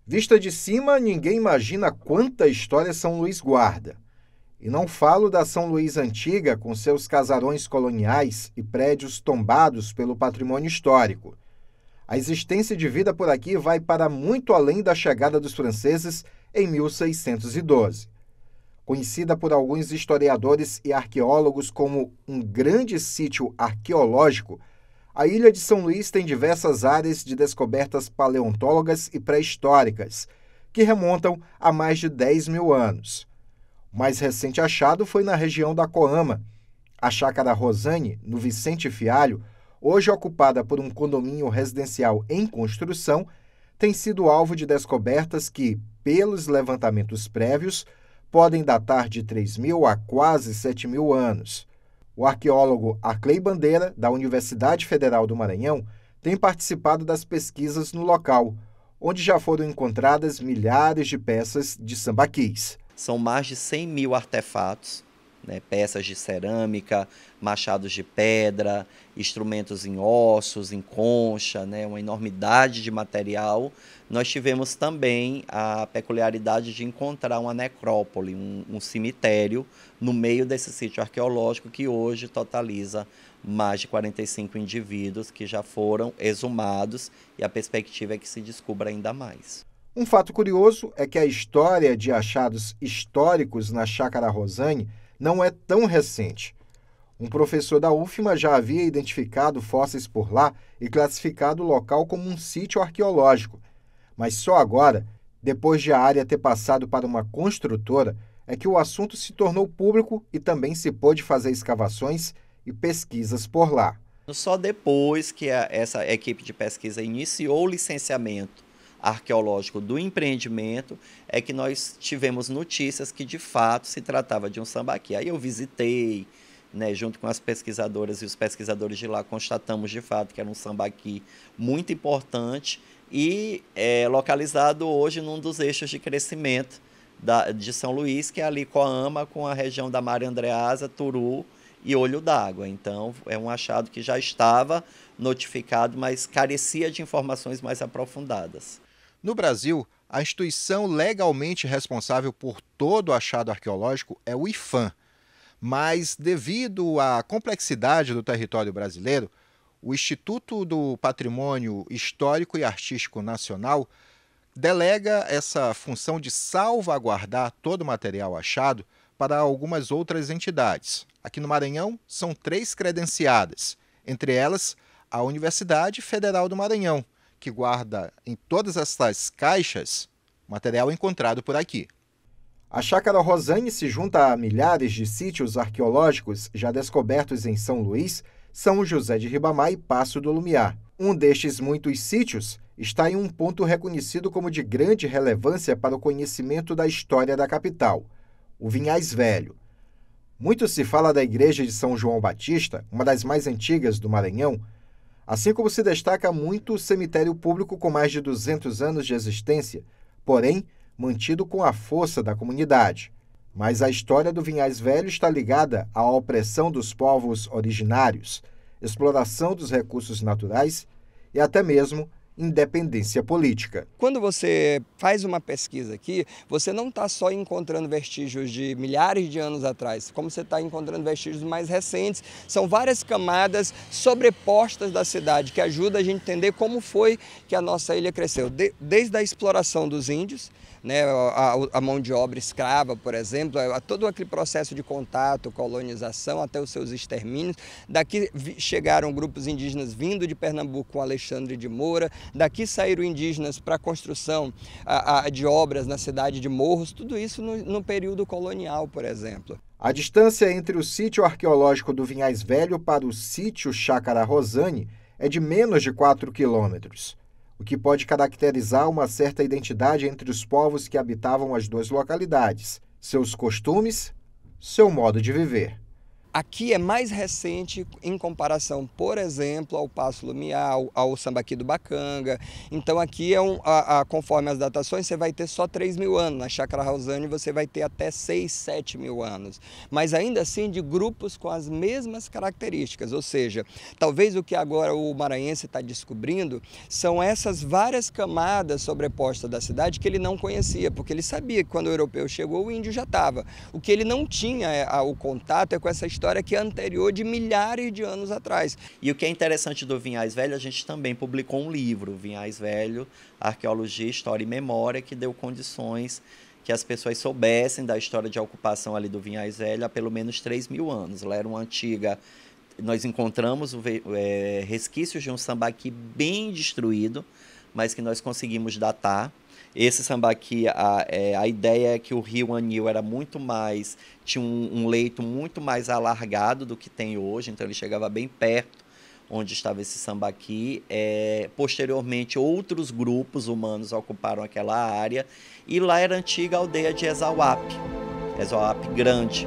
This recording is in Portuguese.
Vista de cima, ninguém imagina quanta história São Luís guarda. E não falo da São Luís antiga, com seus casarões coloniais e prédios tombados pelo patrimônio histórico. A existência de vida por aqui vai para muito além da chegada dos franceses em 1612. Conhecida por alguns historiadores e arqueólogos como um grande sítio arqueológico, a ilha de São Luís tem diversas áreas de descobertas paleontólogas e pré-históricas, que remontam a mais de 10 mil anos. O mais recente achado foi na região da Coama. A Chácara Rosane, no Vicente Fialho, hoje ocupada por um condomínio residencial em construção, tem sido alvo de descobertas que, pelos levantamentos prévios, podem datar de 3.000 a quase 7.000 anos. O arqueólogo Arclay Bandeira, da Universidade Federal do Maranhão, tem participado das pesquisas no local, onde já foram encontradas milhares de peças de sambaquis. São mais de 100 mil artefatos, né, peças de cerâmica, machados de pedra, instrumentos em ossos, em concha, né, uma enormidade de material. Nós tivemos também a peculiaridade de encontrar uma necrópole, um cemitério, no meio desse sítio arqueológico que hoje totaliza mais de 45 indivíduos que já foram exumados e a perspectiva é que se descubra ainda mais. Um fato curioso é que a história de achados históricos na Chácara Rosane não é tão recente. Um professor da UFMA já havia identificado fósseis por lá e classificado o local como um sítio arqueológico. Mas só agora, depois de a área ter passado para uma construtora, é que o assunto se tornou público e também se pôde fazer escavações e pesquisas por lá. Só depois que essa equipe de pesquisa iniciou o licenciamento arqueológico do empreendimento, é que nós tivemos notícias que de fato se tratava de um sambaqui. Aí eu visitei, né, junto com as pesquisadoras e os pesquisadores de lá, constatamos de fato que era um sambaqui muito importante e localizado hoje num dos eixos de crescimento de São Luís, que é ali Coama, com a região da Maria Andreasa, Turu e Olho d'Água. Então, é um achado que já estava notificado, mas carecia de informações mais aprofundadas. No Brasil, a instituição legalmente responsável por todo o achado arqueológico é o IPHAN, mas devido à complexidade do território brasileiro, o Instituto do Patrimônio Histórico e Artístico Nacional delega essa função de salvaguardar todo o material achado para algumas outras entidades. Aqui no Maranhão, são 3 credenciadas, entre elas a Universidade Federal do Maranhão, que guarda em todas essas caixas material encontrado por aqui. A Chácara Rosane se junta a milhares de sítios arqueológicos já descobertos em São Luís, São José de Ribamar e Paço do Lumiar. Um destes muitos sítios está em um ponto reconhecido como de grande relevância para o conhecimento da história da capital, o Vinhais Velho. Muito se fala da igreja de São João Batista, uma das mais antigas do Maranhão, assim como se destaca muito o cemitério público com mais de 200 anos de existência, porém mantido com a força da comunidade. Mas a história do Vinhais Velho está ligada à opressão dos povos originários, exploração dos recursos naturais e até mesmo independência política. Quando você faz uma pesquisa aqui, você não está só encontrando vestígios de milhares de anos atrás, como você está encontrando vestígios mais recentes. São várias camadas sobrepostas da cidade que ajudam a gente a entender como foi que a nossa ilha cresceu. Desde a exploração dos índios, né, a mão de obra escrava, por exemplo, todo aquele processo de contato, colonização, até os seus extermínios. Daqui chegaram grupos indígenas vindo de Pernambuco com Alexandre de Moura, daqui saíram indígenas para a construção de obras na cidade de Morros, tudo isso no período colonial, por exemplo. A distância entre o sítio arqueológico do Vinhais Velho para o sítio Chácara Rosane é de menos de 4 quilômetros, o que pode caracterizar uma certa identidade entre os povos que habitavam as duas localidades, seus costumes, seu modo de viver. Aqui é mais recente em comparação, por exemplo, ao Passo Lumiar, ao Sambaqui do Bacanga. Então aqui conforme as datações você vai ter só 3.000 anos, na Chácara Rausânia você vai ter até 6, 7 mil anos. Mas ainda assim de grupos com as mesmas características, ou seja, talvez o que agora o maranhense está descobrindo são essas várias camadas sobrepostas da cidade que ele não conhecia, porque ele sabia que quando o europeu chegou o índio já estava. O que ele não tinha o contato é com essa história que é anterior de milhares de anos atrás. E o que é interessante do Vinhais Velho, a gente também publicou um livro, Vinhais Velho, Arqueologia, História e Memória, que deu condições que as pessoas soubessem da história de ocupação ali do Vinhais Velho há pelo menos 3.000 anos. Ela era uma antiga... Nós encontramos resquícios de um sambaqui bem destruído, mas que nós conseguimos datar. Esse sambaqui, a ideia é que o rio Anil era muito mais, tinha um leito muito mais alargado do que tem hoje, então ele chegava bem perto onde estava esse sambaqui. Posteriormente, outros grupos humanos ocuparam aquela área e lá era a antiga aldeia de Exauap Grande.